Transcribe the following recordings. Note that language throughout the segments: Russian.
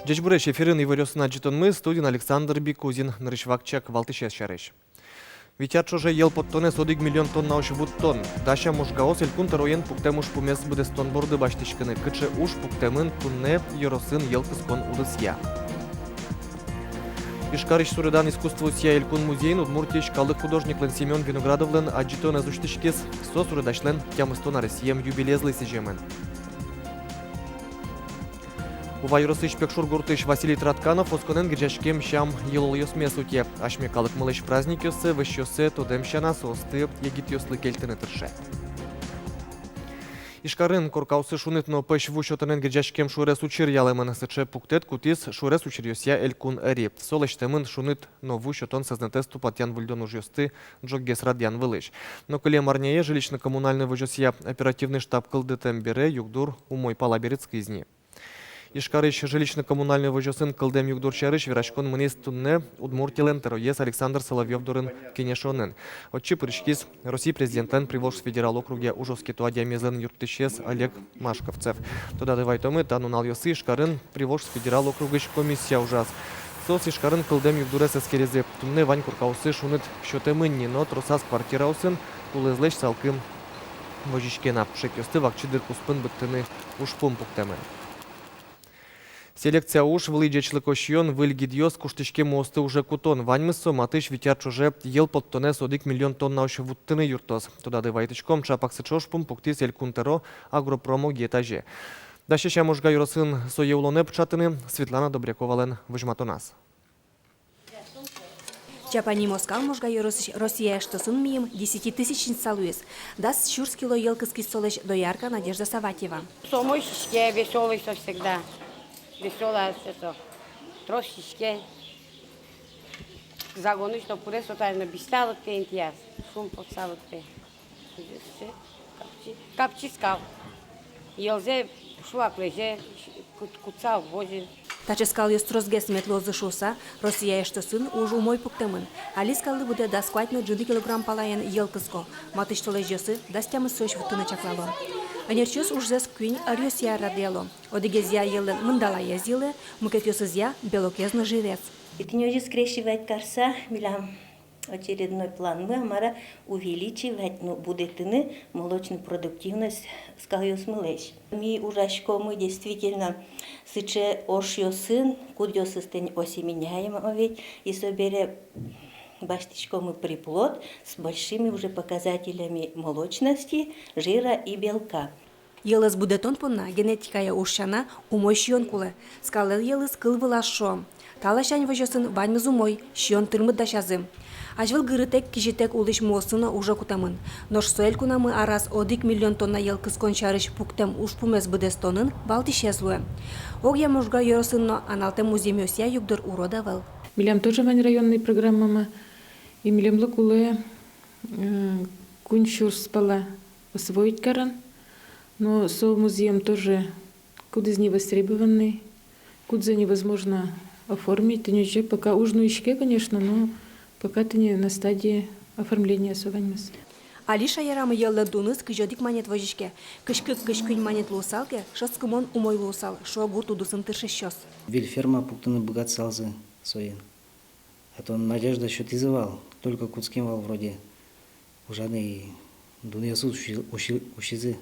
Жечбуреш эфирин иварёсына житонмы студин Александр Бикузин нырышвакчак валтышес шареш. Витят уже ел подтоне 1 миллион тонна ошибут тонн. Даша мужгаос элькун тароен пуктем уж пумес будестон борды баштишканы. Кычы уж пуктемын кунне йоросын елкыскон улысья. Пешкарыш суредан искусству сия элькун музейн Удмуртия шкалык художниклен Семен Виноградовлен аджитон азуштышкес со суредашлен тямыстона Россиям юбилезлый сежемен. Ува юрысыш пекшур гуртыш Василий Тратканов осконен гряжкем шам елол ёсме суте. Ашмекалык мылыш праздник ёсы, вăщёсы тодемщана состы егит ёслы кельтыны тырше. Ишкарын коркаусы шунытно пăщ вущотынен гряжкем шурес учир ялемын сыче пуктет кутис шурес учир ёсья элькун эри. Солыштемын шуныт но вущотон сознатесту патян вульдон уж ёсты джоггес радян вылыш. Но коле марнее жилищно-коммунальный выжосья оперативный штаб кылдытем бере югдур умой палаберецкий изни. Ишкарыш жилищно-коммунальный выжосын кылдем югдурчарыш вирашкон мынес тунне Удмуртилен тероес Александр Соловьев дурын кенешонын. Отчи пырышкис России президентлен Приволжск федерал округе ужоски туадия мезен юртышес Олег Машковцев. Туда давайтомы танунал ёсы Ишкарын Приволжск федерал округыш комиссия ужас. Сос Ишкарын кылдем югдурес эскерезе тунне вань куркаусы шуныт счетемынни, но тросас квартираусын кулызлеш салкым вожишкена. Шекёсты вакчидыр куспын быттыны ушпум пуктемы. Селекция уж вылыджечлык ощион выльгидьёс куштышке мосты уже кутон. Ваньмысо матыш витяр уже ел под тоне 1 миллион тонна ощу вуттыны юртос. Туда дывайтычком чапаксычошпум пуктис элькунтеро агропромо гетаже. Дащища мужга юросын соеулоне пчатыны Светлана Добряковален выжматонас. Чапани Москал мужга Россия что сын мием 10 тысяч салуис. Даст щурскило елкыский солещ доярка Надежда Саватьева. Самой шишке веселый со всегда. Веселая все. Трошечки. Загоны, что пуре сотально бисталок те интияс. Шум подсалок те. Капчи скал. Елзе шуак леже, куцал возе. Таческал ёстрозгес метлозы шуса, Россия что сын уж умой пуктемын. Алискалы буде да скватно 1 килограмм палаен елкыско. Матыш толежёсы дастямы сош вутыны чаклало. Анерчёс уж зес кюнь арёсия радело. Одегезия елен мындала езилы, мукетёсызя белокезно жирец. И ты не скрещивать карса, милям. Очередной план мы амара увеличивать будетыны молочную продуктивность скалёс мылеш. Мы ужашко мы действительно сыче ошьёсын, кудёсыстень осеменяем оведь и собере баштичко мы приплод с большими уже показателями молочности, жира и белка. Елыз будетон понна генетикая ушана умой шион кулы. Скалел елыз кыл вылашо. Талашань вожосын ваньмыз умой, шион тырмыд дашазым. Ажвыл гырытек кижитек улыш мосына уже кутамын. Нож соэль кунамы арас 1 миллион тонна елкыз кончарыш пуктем ушпумез будестонын балтишезлуэ. Огья мужга йоросынно аналтем муземёсия югдыр уродавыл. Милям тоже вань районной программама. И милям лакуле кунчур спала освоить каран. Но со музеем тоже куда из невостребованный, куда невозможно оформить. Ты не пока ужну ищке, конечно, но пока ты не на стадии оформления сованьмас. Алиша ярамы еллы дуныс кыжодик манет вожишке. Кышкын манет лусалке, шоскымон умой лусал, шо гурту дусын тырши щос. Вильферма пуктаны богат салзы соен. А то Надежда еще тизывал, только куцкимвал вроде ужаны дуньясу ушизы,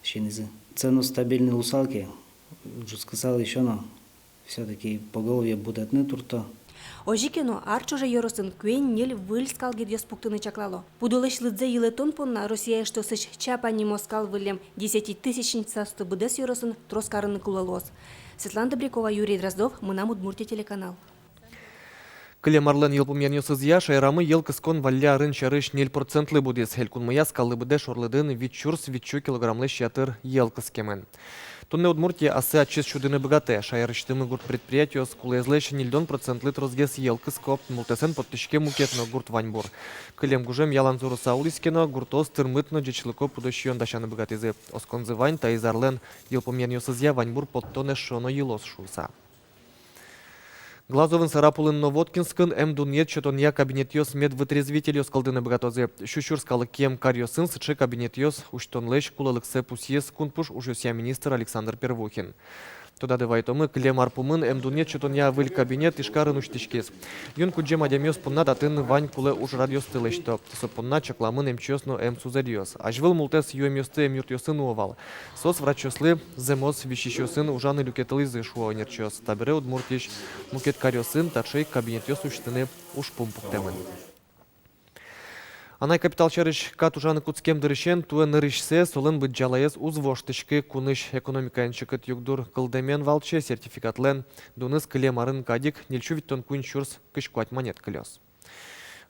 щенизы. Цену стабильной лусалки, уже сказал еще, но все-таки по голове будет не турто. Ожикено арчуже йоросын куен нел выльскал гидьос пуктыны чаклало. Пудулыш лыдзе елетон понна Россия что сыч чапани Москал вылем 10 тысячниц састы будес йоросын троскарыны кулалос. Светлана Добрякова, Юрий Дроздов, Мынам Удмуртия телеканал. Клемарлен елпумьян ёсызья шайрамы елкыскон валля рын чарыш 0% будес. Элькунмыя скалы буде шорлыдын витчурс витчу килограммлы щатыр елкыскемен. Тунне Удмуртия асы отчист чудыны богате. Шайрыштымы гурт предприятию скулезлэш 0,1% трозгес елкыско мултесен подтышке мукетно гурт ваньбур. Клем гужем яланзуру саулискено гуртос тырмытно джечлыко пудощион дашаны богатизы. Осконзы вань таизарлен елпумьян ёсызья ваньбур подтоне шоно елос шуса. Глазовын сарапулын Новоткинскын дуньет чотонья кабинет ёс медвытрезвитель ёс калдыны богатозе. Щущурскалы кем карьосын сычы кабинет ёс уштонлэш кулалыксе пусьес кунпуш ужёся министр Александр Первухин. Тода дывайтомы клем арпумын эмдунет чутоня выль кабинет ишкарын уштишкес. Юн куджем адемёс пунна датын вань куле уж радиос тылышто. Сопунна чакламын эмчёсно эмсузадиос. Ажвыл мултес юэмёсты эмюртёсын увал. Сос врачослы земос вещищёсын ужаны люкетылызы шуонерчёс. Табире удмуртиш мукет карёсын тачей кабинетёс уштыны уж пумпуктемын. Анай капитал чарыш кат ужаны куцкем дырышен туэ нырышсе солын быт жалаес узвоштышкы куныш экономика энчикет югдур кылдемен валче сертификатлен дуныс клемарын кадик нельчувиттон куин чурс кышкуать монет клёс.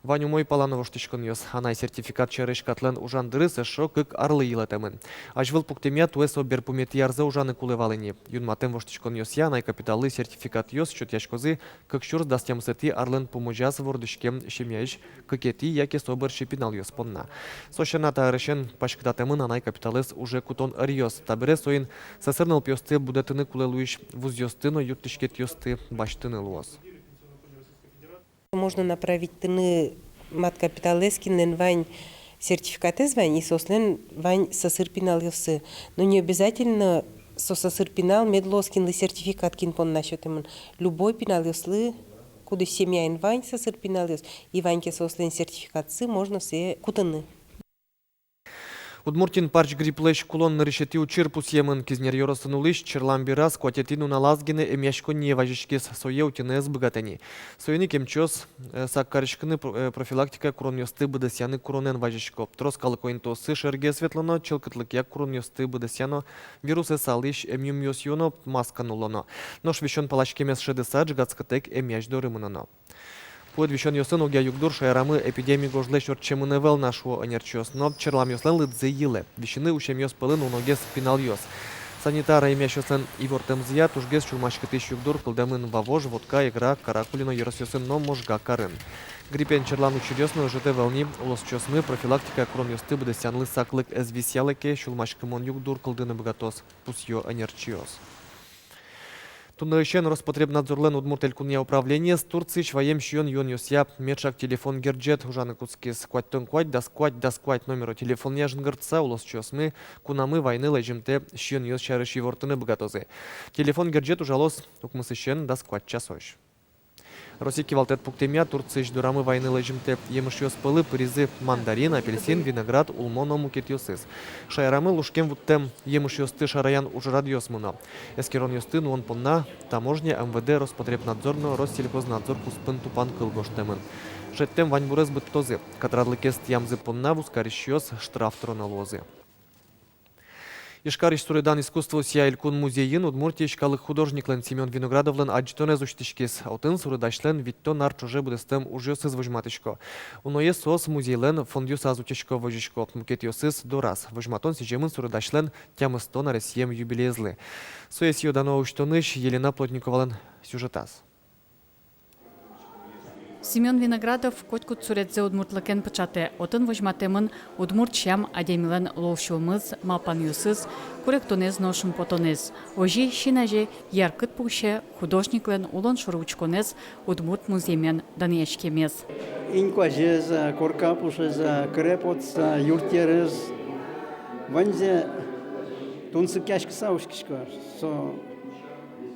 Ваню мой палановоштышкын ёс. Анай сертификат чарыш катлен ужан дырысы шо кык арлы йылатемын. Ажвыл пуктемя туэ собер пумети ярзы ужаны кулывалыни. Юн матем воштышкын ёс я анай капиталы сертификат ёс чут яшкозы кык чурс дастямсыти арлын пумужас вордышкем шемяиш кыкети яке собер шипинал ёс понна. Сошената арышен пашкдатемын анай капиталыс уже кутон ырьёс. Табире соин сасырныл пёсты будетыны кулелуиш вуз ёстыно юттышкет ёсты баштыны луос. Можно направить тыны мат капиталескинен вань сертификаты звань и сослен вань сосырпинал ёсы. Но не обязательно сосырпинал медлоскинлы сертификат кин пон насчет им. Любой пинал ёслы, куда семья ин вань сосырпинал ёс и ваньке сослен сертификатсы можно все кутаны. Удмуртин парч гриплеш кулон нарышети учир пусьемын кизнер йоросын улыш черламбирас куатетину налазгины эмяшко не важишкес сое утинез богатани. Союни кемчос саккарышкыны профилактика курон ёсты быдасяны куронен важишко. Троскалы коинтосы шерге светлано челкытлыкя курон ёсты быдасяно вирусы салыш эмюм ёсьёно масканулоно. Но швещен палачкемес шедыса джгацкатек эмяш дорымыноно. Подвещен ёсын угя югдур шайрамы эпидемии гожле чорчемыны вел нашу анерчос, но черлам ёслен лыдзы йылы. Вещины ущем ёс пылын уногес пинал ёс. Санитара имяш ёсын ивортем зия тужгес чурмашкы тыш югдур кылдамын вавож, водка, игра, каракулино ёрос ёсын но можга карын. Гриппен черлан учерёсно жете велни улос чосмы профилактика крон ёсты быдысянлы саклык эзвисялыке шулмашкымон югдур кылдыны богатос пусьё анерчиос. Туннышен Роспотребнадзорлен удмуртель куния управление с Турции шваем шьон йон ёсья мечак телефон герджет ужаны куцкис куаттон куать да скуать номеру телефон яжын гыртса улос чосмы кунамы войны лежимте шьон ёс чарыши вортыны богатозы. Телефон герджет ужалос укмысышен да скуать часош. Росики валтет пуктемя Турции ждурамы войны лежимте емыш ёс пылы призы мандарин, апельсин, виноград, улмоно мукет ёсыз. Шайрамы лушкем вуттем емыш ёсты шараян ужрад ёсмуно. Эскерон ёсты нуон понна таможня, МВД, Роспотребнадзорно, Россельхознадзор куспын тупан кылгоштемын. Жеттем вань бурез быттозы. Катрадлыкест ямзы понна вускарищ ёс штраф тронолозы. Ишкариш суредан искусство сия илькун музейин удмуртия ишкалых художниклен Семен Виноградовлен аджитон эзуштишкис. Алтын суредашлен витто нар чуже будестем ужёс извожматышко. Уное сос музейлен фондю сазутишко вожишко. Мукет ёсыз дораз. Вожматон сижемын суредашлен тямысто на Россием юбилезлы. Соес йодано уштоныш Елена Плотниковален сюжетас. Семен Виноградов коткут суретзе удмуртлыкен пычате. Отын вожматемын удмурт шям адемилен ловшуымыз, мапан юсыз, корректонез ношым потонез. Ожи шинаже яркыт пуще художниклен улон шуручконез удмурт музеймен данешкемез. Инкважез, коркапушез, крепоц, юртерез, ванзе тунсы кяшкы саушкишкар.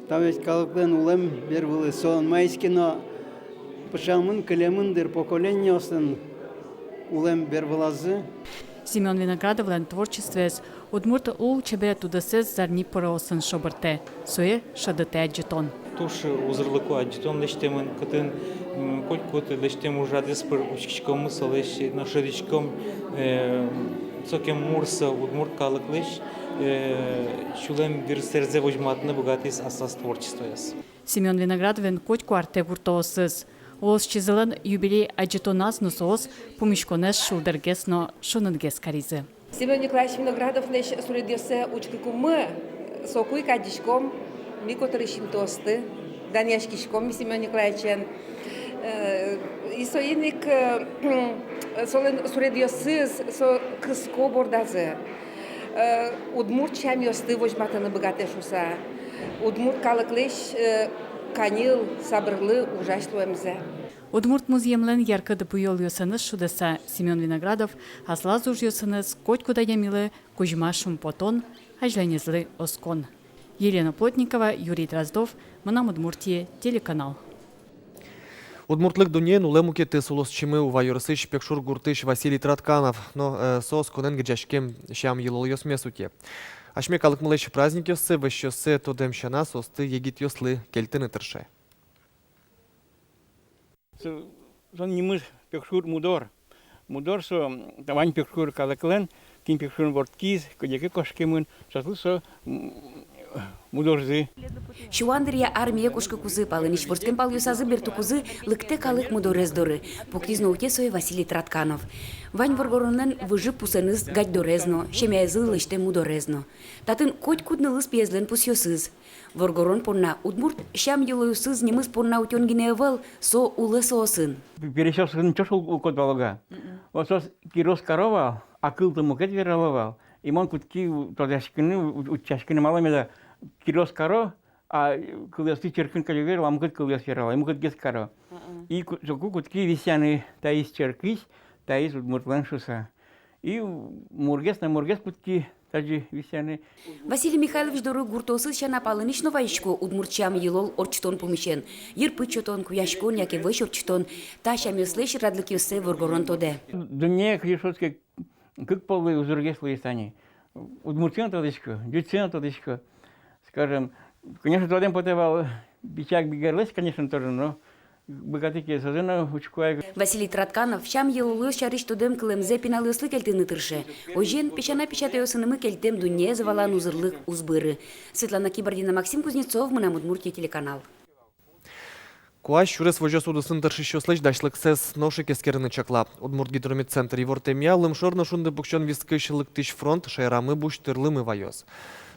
Тавет калыклен улем бервылы сон майскино пышамын кілеміндер поколениосын улем бервылазы. Семен Виноградовлен творчествес удмурт ул чебе тудасез зарни поросын шобырте. Суе шадыте аджитон. Туш узырлыку аджитон лештемын кытын колькут лештем ужадес пыр учкичком мысалеш на шеричком цокем мурса удмурт калыклеш шулем вирсерзе вожматны богатис асас творчествес. Семен Виноградовен котку арте гуртоосыз. Олос чизылын юбилей аджитонас нусоос пумишконес шулдергес, но шунынгес каризы. Семен Николаевич Виноградов неш суредёсе учкыкумы сокуй кадишком микотырышин тосты даняшкишком Семен Николаевичен и соеник солен суредёсыз со кыско бордазы удмурт чам ёсты вожматыны богатешуса удмурт калыклеш канил сабырлы ужашлуемзе. Удмурт музеемлен яркыды буйол ёсыныз шудаса Семен Виноградов аслаз уж ёсыныз котькуда ямилы кужма шумпотон ажленезлы оскон. Елена Плотникова, Юрий Дроздов, Манам Удмуртия, телеканал. Удмуртлык дуньен улемуке тысулос чимы увайорсыш пекшур гуртыш Василий Тратканов, но сос конен гджашкем щам елол йосмесуте. Ашме калык мылыш праздник йоссы, вещёссы тодем щана состы егит йослы кельтыны тырше. Сон немыш пекшур мудор. Мудор со тавань пекшур калыклен, кин пекшур ворткиз, кодеке кошкемын, шаслы со мудорзы. Шуандрия армия кушка кузы палынич ворскем пал юсазы берту кузы лыкте калык мудорез доры. Поктизно утесой Василий Тратканов. Вань воргоронен выжи пусеныз гать дорезно, шемяйзы лыште мудорезно. Татын коть кудны лыс пьезлен пус йосыз. Воргорон порна удмурт щам юлоюсыз немыз порна утёнгиневел со улы сосын. Перещал сын чошел у кот балага. Вот сос кирос корова, а кыл-то мукет веровал. И мон кутки тодяшкины, учашкины малами кирос коро, а кыльясты черкин калювер, ламкет кыльяс веровал, ему кот гес коро. И кутки висяны таис черкись, таис удмуртлен шуса. И мургес на мургес кутки также висяны. Василий Михайлович дору гуртосыз щана палынич новаичко удмуртчам елол орчтон помещен. Ерпычотон, куяшкон, яке выш орчтон, та щамеслеш радлык йосе воргорон тоде. Дуне кришотske как полы узургес листани. Удмуртян тодышко, дюцян тодышко. Скажем, конечно, тодем потевал бичак бигерлес, конечно, тоже, но богатыки сазына учкуя. Василий Тратканов щам елолы шариш тодем кылемзе пиналыслы кельтыны тырше. Ожен печана печатайосынымы кельтем дуне завалан узырлык узбыры. Светлана Кибардина, Максим Кузнецов, Манам Удмуртия, телеканал. Куаш шурес вожос удысын тыршы щослыш дашлык сес ноши кескерыны чакла. Удмурт гидромедцентр Ивортемья лымшорны шунды букчон вискыш тыш фронт шайрамы буш тырлымы вайос.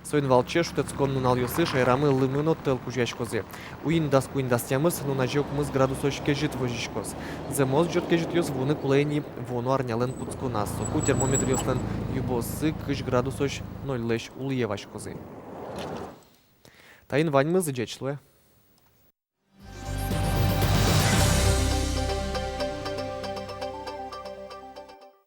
Сойн валче шутецкон нунал йосы шайрамы лымыно тел кужяч козе. Уин дас куин дас тямыс нунажок мыз градусоч кежит вожичкоз. Земоз жот кежит йос вуны кулейни вону арнялен куцку нас. Соку термометр йослен юбосы кыш градусоч 0 леш улиевач козы. Тайын вань мызы джечлуе.